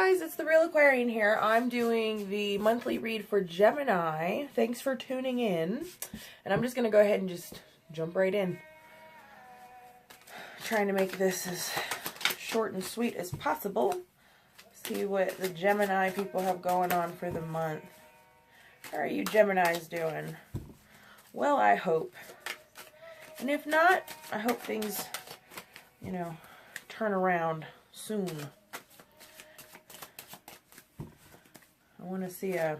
guys, it's the Real Aquarian here. I'm doing the monthly read for Gemini. Thanks for tuning in. And I'm just going to go ahead and just jump right in. Trying to make this as short and sweet as possible. See what the Gemini people have going on for the month. How are you Geminis doing? Well, I hope. And if not, I hope things, you know, turn around soon. I want to see a,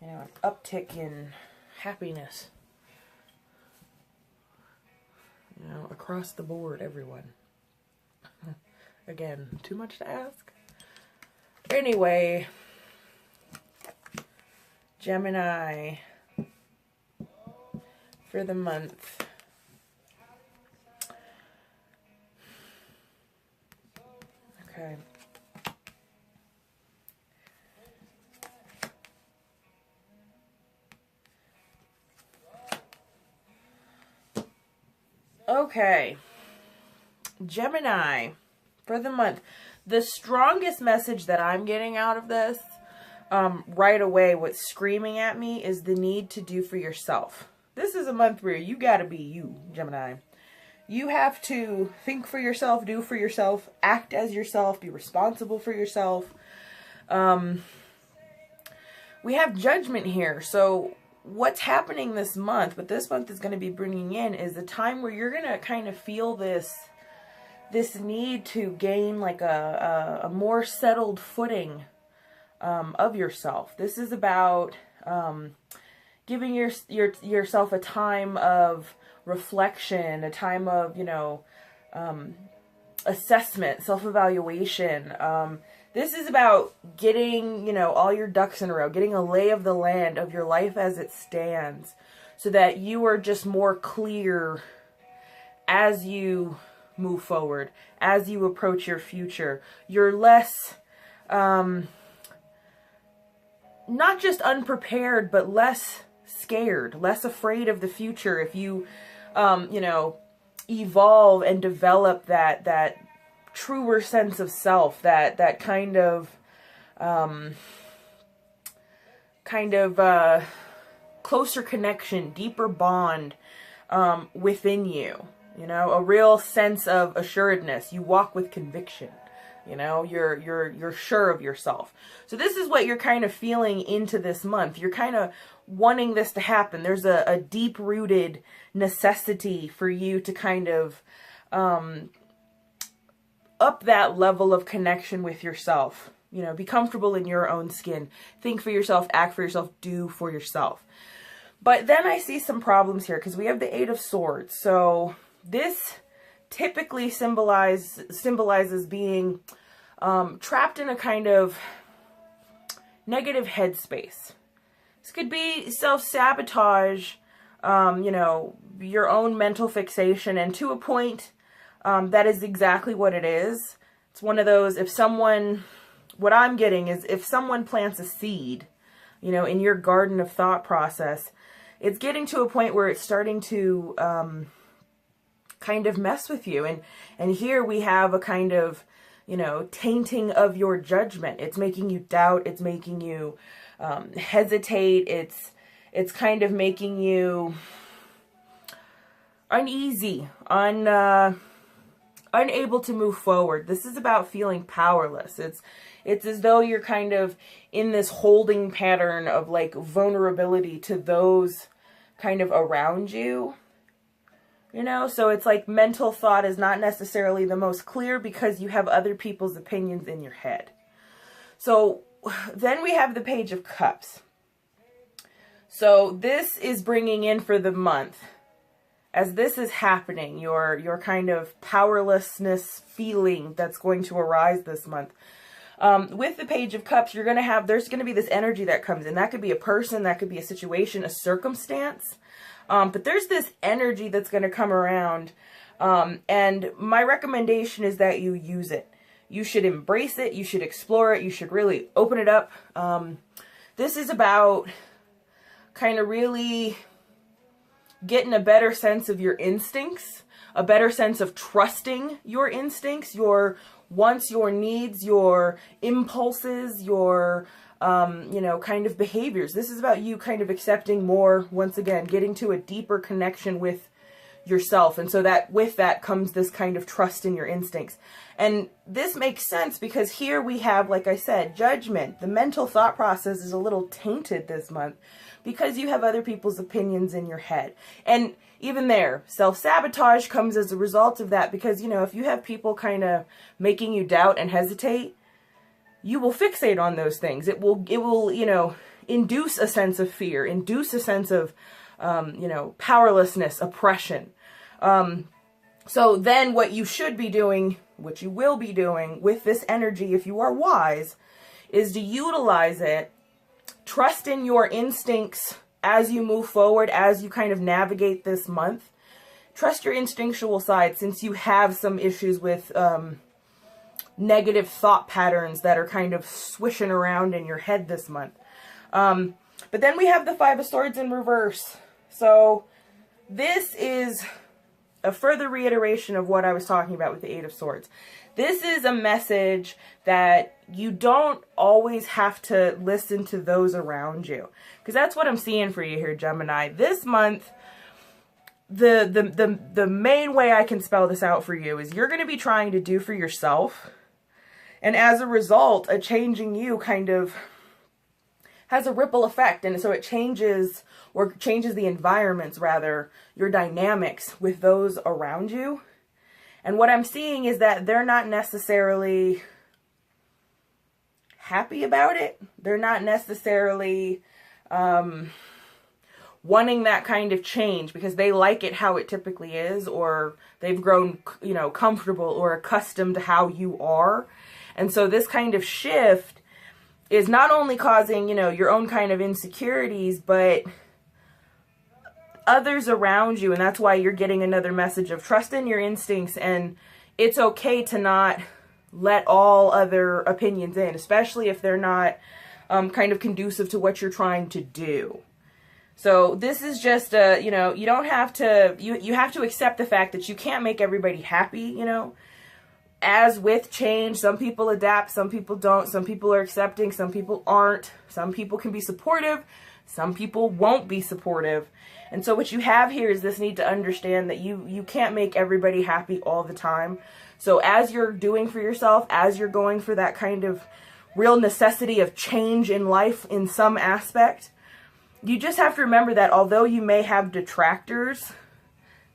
you know, an uptick in happiness. You know, across the board, everyone. Again, too much to ask? Anyway, Gemini for the month. Okay. Okay, Gemini, for the month. The strongest message that I'm getting out of this, right away, what's screaming at me is the need to do for yourself. This is a month where you gotta be you, Gemini. You have to think for yourself, do for yourself, act as yourself, be responsible for yourself. We have judgment here, so what's happening this month, what this month is going to be bringing in is a time where you're going to kind of feel this need to gain like a more settled footing of yourself. This is about giving yourself a time of reflection, a time of, you know, assessment, self-evaluation. This is about getting, you know, all your ducks in a row, getting a lay of the land of your life as it stands, so that you are just more clear as you move forward, as you approach your future. You're less, not just unprepared, but less scared, less afraid of the future if you, you know, evolve and develop that truer sense of self, that kind of closer connection, deeper bond within you. You know, a real sense of assuredness. You walk with conviction. You know, you're sure of yourself. So this is what you're kind of feeling into this month. You're kind of wanting this to happen. There's a deep-rooted necessity for you to kind of up that level of connection with yourself. You know, be comfortable in your own skin. Think for yourself, act for yourself, do for yourself. But then I see some problems here because we have the Eight of Swords. So this typically symbolizes being trapped in a kind of negative headspace. This could be self-sabotage, you know, your own mental fixation, and to a point, that is exactly what it is. It's one of those, if someone, what I'm getting is if someone plants a seed, you know, in your garden of thought process, it's getting to a point where it's starting to kind of mess with you. And here we have a kind of, you know, tainting of your judgment. It's making you doubt. It's making you hesitate. It's kind of making you uneasy, unable to move forward. This is about feeling powerless. It's as though you're kind of in this holding pattern of like vulnerability to those kind of around you. You know, so it's like mental thought is not necessarily the most clear because you have other people's opinions in your head. So then we have the Page of Cups. So this is bringing in for the month. As this is happening, your kind of powerlessness feeling that's going to arise this month. With the Page of Cups, there's going to be this energy that comes in. That could be a person, that could be a situation, a circumstance. But there's this energy that's going to come around. And my recommendation is that you use it. You should embrace it. You should explore it. You should really open it up. This is about kind of really getting a better sense of your instincts, a better sense of trusting your instincts, your wants, your needs, your impulses, your, you know, kind of behaviors. This is about you kind of accepting more, once again, getting to a deeper connection with yourself. And so that with that comes this kind of trust in your instincts. And this makes sense because here we have, like I said, judgment. The mental thought process is a little tainted this month because you have other people's opinions in your head. And even there, self-sabotage comes as a result of that because, you know, if you have people kind of making you doubt and hesitate, you will fixate on those things. It will, you know, induce a sense of fear, induce a sense of, you know, powerlessness, oppression. So then what you should be doing, what you will be doing with this energy, if you are wise, is to utilize it, trust in your instincts as you move forward, as you kind of navigate this month. Trust your instinctual side, since you have some issues with negative thought patterns that are kind of swishing around in your head this month. But then we have the Five of Swords in reverse. So this is a further reiteration of what I was talking about with the Eight of Swords. This is a message that you don't always have to listen to those around you. Because that's what I'm seeing for you here, Gemini. This month, the main way I can spell this out for you is you're going to be trying to do for yourself. And as a result, a changing you kind of has a ripple effect. And so it changes, or changes the environments, rather, your dynamics with those around you. And what I'm seeing is that they're not necessarily happy about it. They're not necessarily wanting that kind of change because they like it how it typically is, or they've grown, you know, comfortable or accustomed to how you are. And so this kind of shift is not only causing, you know, your own kind of insecurities, but others around you. And that's why you're getting another message of trust in your instincts. And it's okay to not let all other opinions in, especially if they're not kind of conducive to what you're trying to do. So this is just you know, you don't have to, you have to accept the fact that you can't make everybody happy, you know. As with change, some people adapt, some people don't, some people are accepting, some people aren't, some people can be supportive, some people won't be supportive. And so what you have here is this need to understand that you can't make everybody happy all the time. So as you're doing for yourself, as you're going for that kind of real necessity of change in life in some aspect, you just have to remember that although you may have detractors,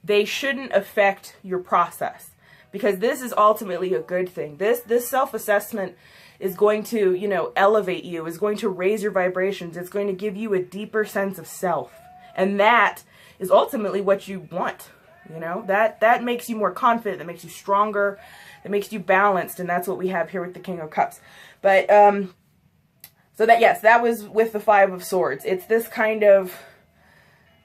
they shouldn't affect your process. Because this is ultimately a good thing. This self-assessment is going to, you know, elevate you, is going to raise your vibrations. It's going to give you a deeper sense of self. And that is ultimately what you want. You know, that makes you more confident, that makes you stronger, that makes you balanced. And that's what we have here with the King of Cups. But, so that, yes, that was with the Five of Swords. It's this kind of,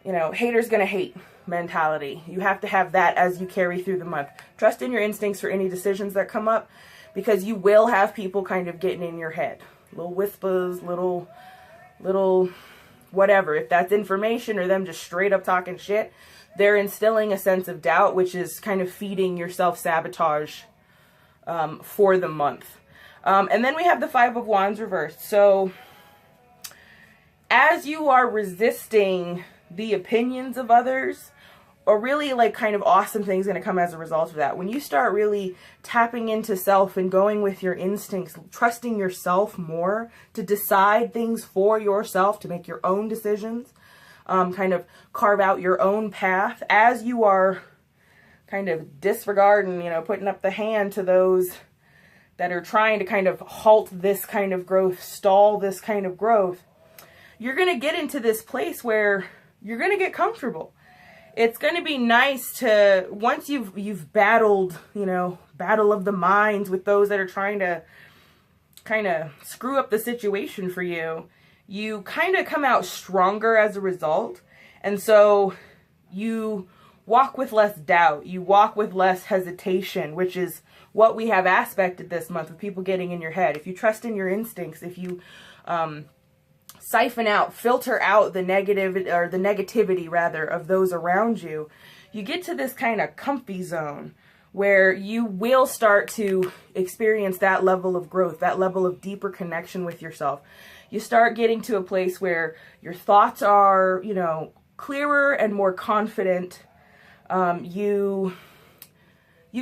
you know, haters gonna hate mentality. You have to have that as you carry through the month. Trust in your instincts for any decisions that come up, because you will have people kind of getting in your head. Little whispers, little whatever. If that's information or them just straight up talking shit, they're instilling a sense of doubt, which is kind of feeding your self-sabotage for the month. And then we have the Five of Wands reversed. So as you are resisting the opinions of others, or really like kind of awesome things going to come as a result of that. When you start really tapping into self and going with your instincts, trusting yourself more to decide things for yourself, to make your own decisions, kind of carve out your own path, as you are kind of disregarding, you know, putting up the hand to those that are trying to kind of halt this kind of growth, stall this kind of growth, you're going to get into this place where you're going to get comfortable. It's going to be nice to, once you've battled, you know, battle of the minds with those that are trying to kind of screw up the situation for you, you kind of come out stronger as a result. And so you walk with less doubt, you walk with less hesitation, which is what we have aspected this month with people getting in your head. If you trust in your instincts, if you siphon out, filter out the negative, or the negativity rather, of those around you, you get to this kind of comfy zone where you will start to experience that level of growth, that level of deeper connection with yourself. You start getting to a place where your thoughts are, you know, clearer and more confident. You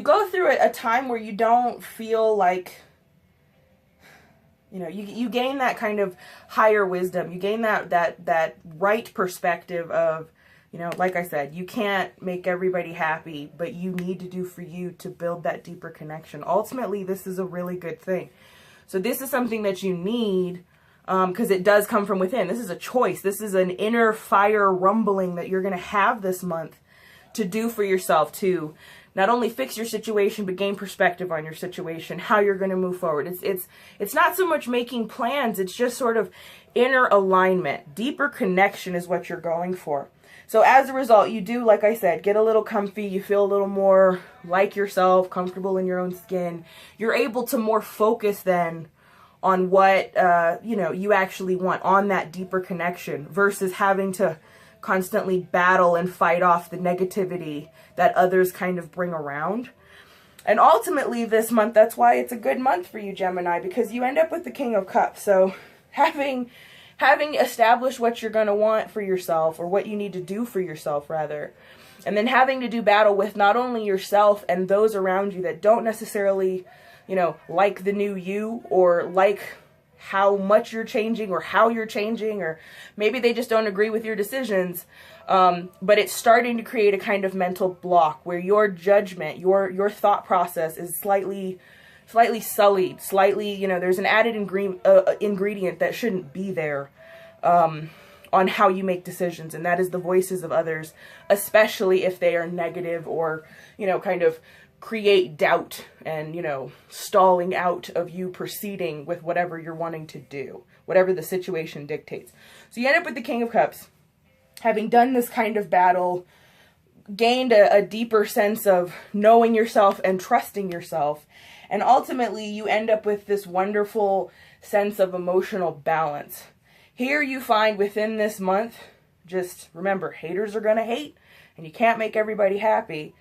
go through a time where you don't feel like, you know, you gain that kind of higher wisdom. You gain that right perspective of, you know, like I said, you can't make everybody happy, but you need to do for you to build that deeper connection. Ultimately, this is a really good thing. So this is something that you need, because it does come from within. This is a choice. This is an inner fire rumbling that you're going to have this month to do for yourself, to not only fix your situation, but gain perspective on your situation, how you're going to move forward. It's not so much making plans. It's just sort of inner alignment. Deeper connection is what you're going for. So as a result, you do, like I said, get a little comfy. You feel a little more like yourself, comfortable in your own skin. You're able to more focus then on what, you know, you actually want, on that deeper connection, versus having to constantly battle and fight off the negativity that others kind of bring around. And ultimately this month, that's why it's a good month for you, Gemini, because you end up with the King of Cups. So having established what you're going to want for yourself, or what you need to do for yourself rather, and then having to do battle with not only yourself and those around you that don't necessarily, you know, like the new you, or like how much you're changing, or how you're changing, or maybe they just don't agree with your decisions. But it's starting to create a kind of mental block where your judgment, your thought process is slightly sullied, slightly, you know, there's an added ingredient that shouldn't be there, on how you make decisions. And that is the voices of others, especially if they are negative, or, you know, kind of create doubt and, you know, stalling out of you proceeding with whatever you're wanting to do, whatever the situation dictates. So you end up with the King of Cups, having done this kind of battle, gained a deeper sense of knowing yourself and trusting yourself. And ultimately, you end up with this wonderful sense of emotional balance. Here you find within this month, just remember, haters are going to hate, and you can't make everybody happy.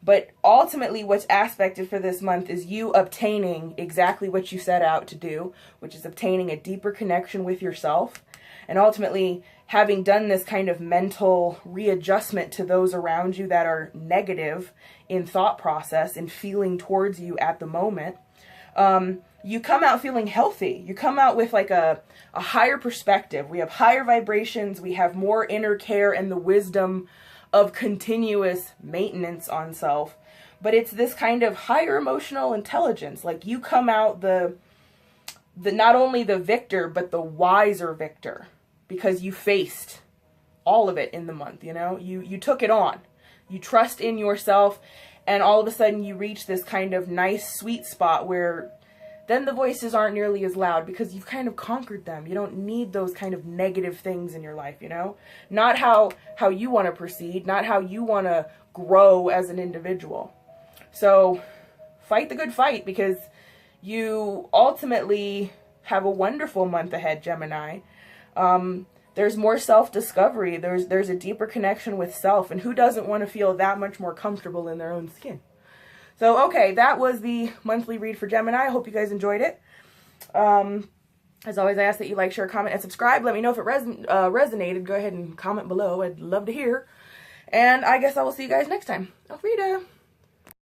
But ultimately, what's aspected for this month is you obtaining exactly what you set out to do, which is obtaining a deeper connection with yourself. And ultimately, having done this kind of mental readjustment to those around you that are negative in thought process and feeling towards you at the moment, you come out feeling healthy. You come out with like a higher perspective. We have higher vibrations. We have more inner care and the wisdom of continuous maintenance on self. But it's this kind of higher emotional intelligence. Like you come out the not only the victor, but the wiser victor, because you faced all of it in the month, you know? You took it on. You trust in yourself, and all of a sudden you reach this kind of nice sweet spot where then the voices aren't nearly as loud, because you've kind of conquered them. You don't need those kind of negative things in your life, you know? Not how you want to proceed, not how you want to grow as an individual. So fight the good fight, because you ultimately have a wonderful month ahead, Gemini. There's more self-discovery. There's a deeper connection with self, and who doesn't want to feel that much more comfortable in their own skin? So, okay, that was the monthly read for Gemini. I hope you guys enjoyed it. As always, I ask that you like, share, comment, and subscribe. Let me know if it resonated. Go ahead and comment below. I'd love to hear. And I guess I will see you guys next time. Auf Wiedersehen.